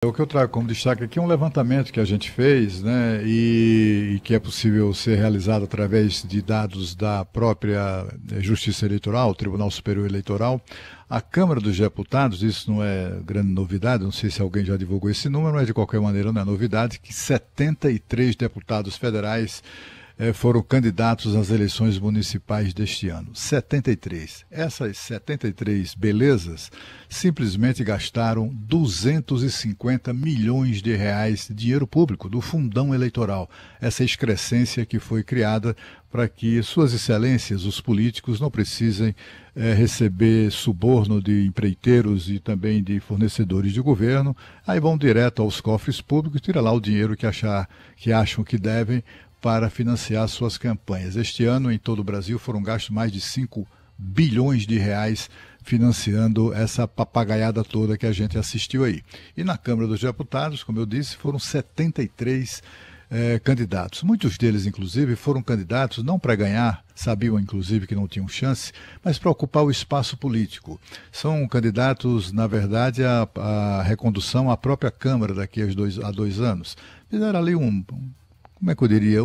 O que eu trago como destaque aqui é um levantamento que a gente fez, né, e que é possível ser realizado através de dados da própria Justiça Eleitoral, Tribunal Superior Eleitoral. A Câmara dos Deputados, isso não é grande novidade, não sei se alguém já divulgou esse número, mas de qualquer maneira não é novidade, que 73 deputados federais foram candidatos às eleições municipais deste ano. 73. Essas 73 belezas simplesmente gastaram 250 milhões de reais de dinheiro público, do fundão eleitoral. Essa excrescência que foi criada para que suas excelências, os políticos, não precisem receber suborno de empreiteiros e também de fornecedores de governo. Aí vão direto aos cofres públicos, tira lá o dinheiro que acham que devem, para financiar suas campanhas. Este ano, em todo o Brasil, foram gastos mais de 5 bilhões de reais financiando essa papagaiada toda que a gente assistiu aí. E na Câmara dos Deputados, como eu disse, foram 73 candidatos. Muitos deles, inclusive, foram candidatos não para ganhar, sabiam, inclusive, que não tinham chance, mas para ocupar o espaço político. São candidatos, na verdade, à recondução à própria Câmara daqui a dois anos. Fizeram ali como é que eu diria,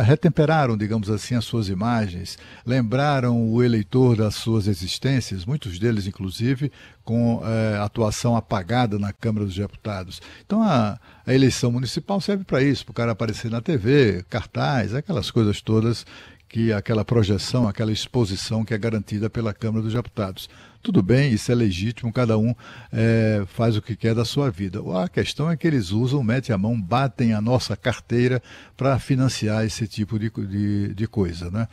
retemperaram, digamos assim, as suas imagens, lembraram o eleitor das suas existências, muitos deles, inclusive, com atuação apagada na Câmara dos Deputados. Então, a eleição municipal serve para isso, para o cara aparecer na TV, cartaz, aquelas coisas todas, aquela projeção, aquela exposição que é garantida pela Câmara dos Deputados. Tudo bem, isso é legítimo, cada um faz o que quer da sua vida. A questão é que eles metem a mão, batem a nossa carteira para financiar esse tipo de coisa, né?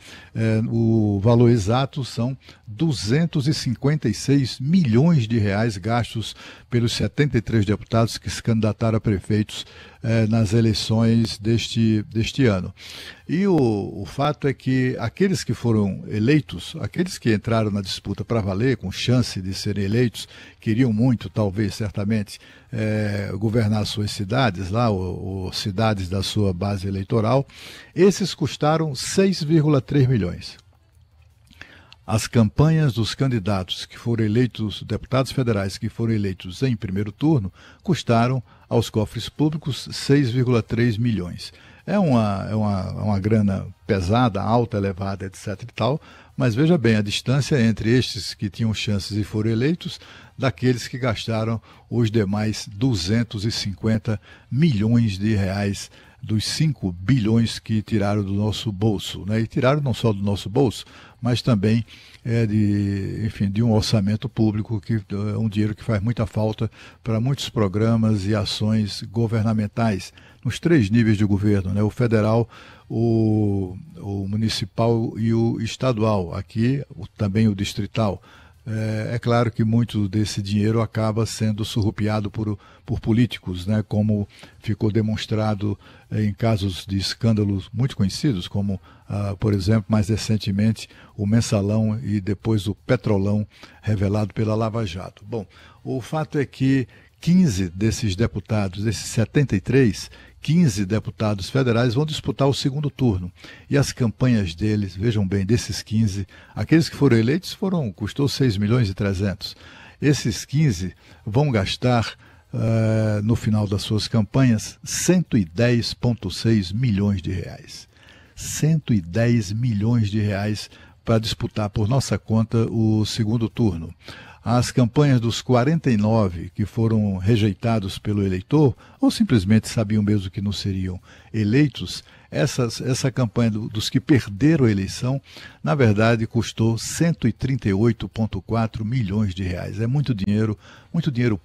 O valor exato são 256 milhões de reais gastos pelos 73 deputados que se candidataram a prefeitos nas eleições deste ano. E o fato é que aqueles que foram eleitos, aqueles que entraram na disputa para valer, com chance de serem eleitos, queriam muito, talvez, certamente, governar suas cidades lá, ou cidades da sua base eleitoral, esses custaram 6,3 milhões. As campanhas dos candidatos que foram eleitos, deputados federais que foram eleitos em primeiro turno, custaram aos cofres públicos 6,3 milhões. É uma grana pesada, alta, elevada, etc. e tal, mas veja bem, a distância entre estes que tinham chances e foram eleitos, daqueles que gastaram os demais 250 milhões de reais dos 5 bilhões que tiraram do nosso bolso, né? E tiraram não só do nosso bolso, mas também de um orçamento público, que é um dinheiro que faz muita falta para muitos programas e ações governamentais, nos 3 níveis de governo, né? O federal, o municipal e o estadual, aqui também o distrital. É claro que muito desse dinheiro acaba sendo surrupiado por políticos, né, como ficou demonstrado em casos de escândalos muito conhecidos, como, por exemplo, mais recentemente, o Mensalão e depois o Petrolão, revelado pela Lava Jato. Bom, o fato é que 15 desses deputados, desses 73, 15 deputados federais vão disputar o segundo turno. E as campanhas deles, vejam bem, desses 15, aqueles que foram eleitos custou 6 milhões e 300. Esses 15 vão gastar, no final das suas campanhas, 110,6 milhões de reais. 110 milhões de reais para disputar por nossa conta o segundo turno. As campanhas dos 49 que foram rejeitados pelo eleitor, ou simplesmente sabiam mesmo que não seriam eleitos, essa campanha dos que perderam a eleição, na verdade, custou 138,4 milhões de reais. É muito dinheiro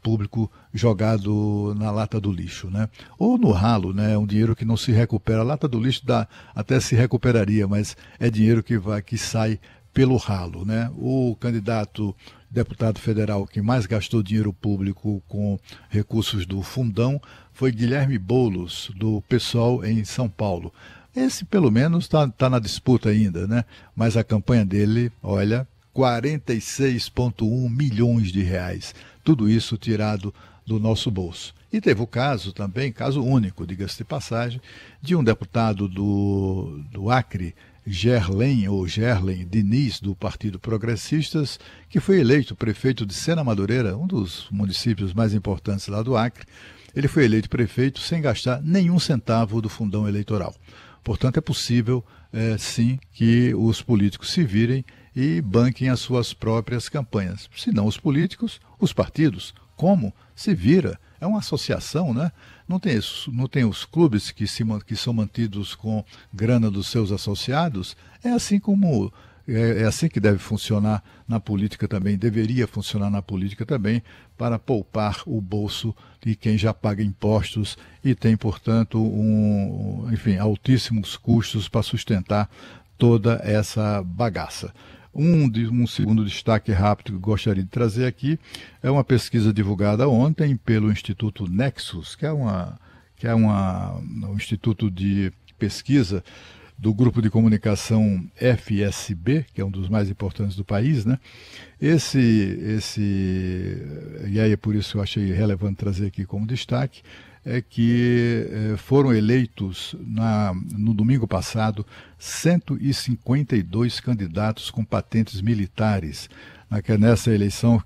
público jogado na lata do lixo, né? Ou no ralo, né? É um dinheiro que não se recupera. A lata do lixo até se recuperaria, mas é dinheiro que sai pelo ralo, né? O candidato deputado federal que mais gastou dinheiro público com recursos do fundão foi Guilherme Boulos, do PSOL em São Paulo. Esse, pelo menos, está na disputa ainda, né? Mas a campanha dele, olha, 46,1 milhões de reais. Tudo isso tirado do nosso bolso. E teve o caso também, caso único, diga-se de passagem, de um deputado do Acre, Gerlen Diniz, do Partido Progressistas, que foi eleito prefeito de Sena Madureira, um dos municípios mais importantes lá do Acre. Ele foi eleito prefeito sem gastar nenhum centavo do fundão eleitoral. Portanto, é possível, sim, que os políticos se virem e banquem as suas próprias campanhas. Se não os políticos, os partidos. Como? Se vira. É uma associação, né? Não tem os clubes que são mantidos com grana dos seus associados. É assim como é assim que deve funcionar na política também, deveria funcionar na política também, para poupar o bolso de quem já paga impostos e tem, portanto, altíssimos custos para sustentar toda essa bagaça. Um segundo destaque rápido que gostaria de trazer aqui é uma pesquisa divulgada ontem pelo Instituto Nexus, que é um instituto de pesquisa do grupo de comunicação FSB, que é um dos mais importantes do país, né? E aí é por isso que eu achei relevante trazer aqui como destaque, é que foram eleitos no domingo passado 152 candidatos com patentes militares. Nessa eleição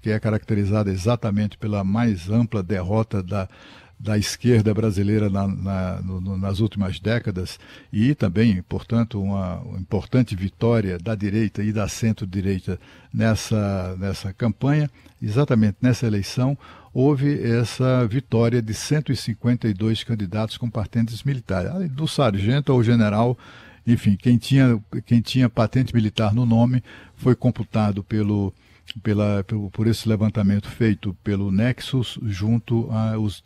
que é caracterizada exatamente pela mais ampla derrota da esquerda brasileira nas últimas décadas e também, portanto, uma importante vitória da direita e da centro-direita nessa campanha. Exatamente nessa eleição houve essa vitória de 152 candidatos com patentes militares, do sargento ao general. Enfim, quem tinha patente militar no nome foi computado por esse levantamento feito pelo Nexus,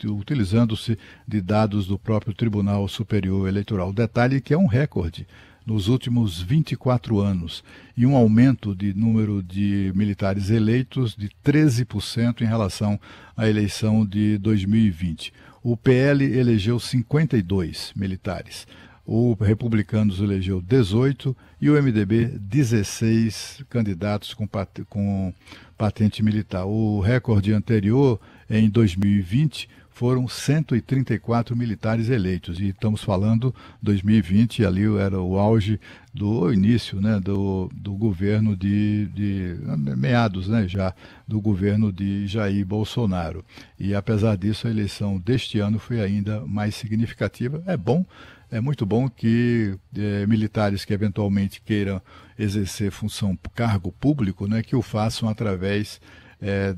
utilizando-se de dados do próprio Tribunal Superior Eleitoral. Detalhe que é um recorde nos últimos 24 anos e um aumento de número de militares eleitos de 13% em relação à eleição de 2020. O PL elegeu 52 militares. O Republicanos elegeu 18 e o MDB 16 candidatos com patente militar. O recorde anterior, em 2020, foram 134 militares eleitos. E estamos falando 2020, ali era o auge do início, né, do governo de meados, né, já do governo de Jair Bolsonaro. E apesar disso, a eleição deste ano foi ainda mais significativa. É muito bom que militares que eventualmente queiram exercer cargo público, né, que o façam através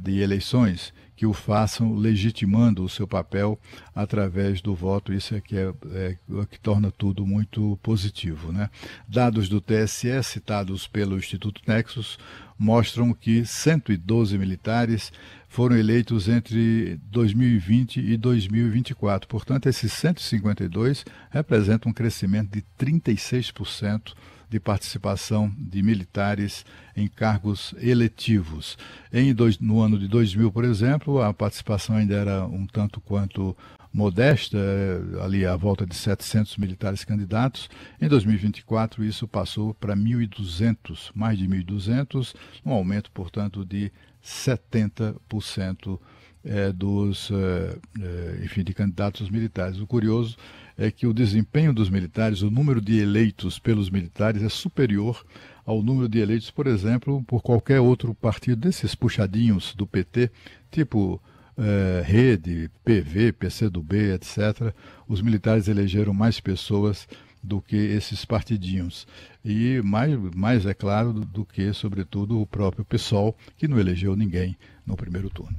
de eleições, que o façam legitimando o seu papel através do voto. Isso é que torna tudo muito positivo, né? Dados do TSE citados pelo Instituto Nexus mostram que 112 militares foram eleitos entre 2020 e 2024. Portanto, esses 152 representam um crescimento de 36% de participação de militares em cargos eletivos. No ano de 2000, por exemplo, a participação ainda era um tanto quanto modesta, ali à volta de 700 militares candidatos. Em 2024, isso passou para 1.200, mais de 1.200, um aumento, portanto, de 70% de candidatos militares. O curioso é que o desempenho dos militares, o número de eleitos pelos militares é superior ao número de eleitos, por exemplo, por qualquer outro partido desses puxadinhos do PT, tipo Rede, PV, PCdoB, etc. Os militares elegeram mais pessoas do que esses partidinhos. E mais é claro, do que, sobretudo, o próprio PSOL, que não elegeu ninguém no primeiro turno.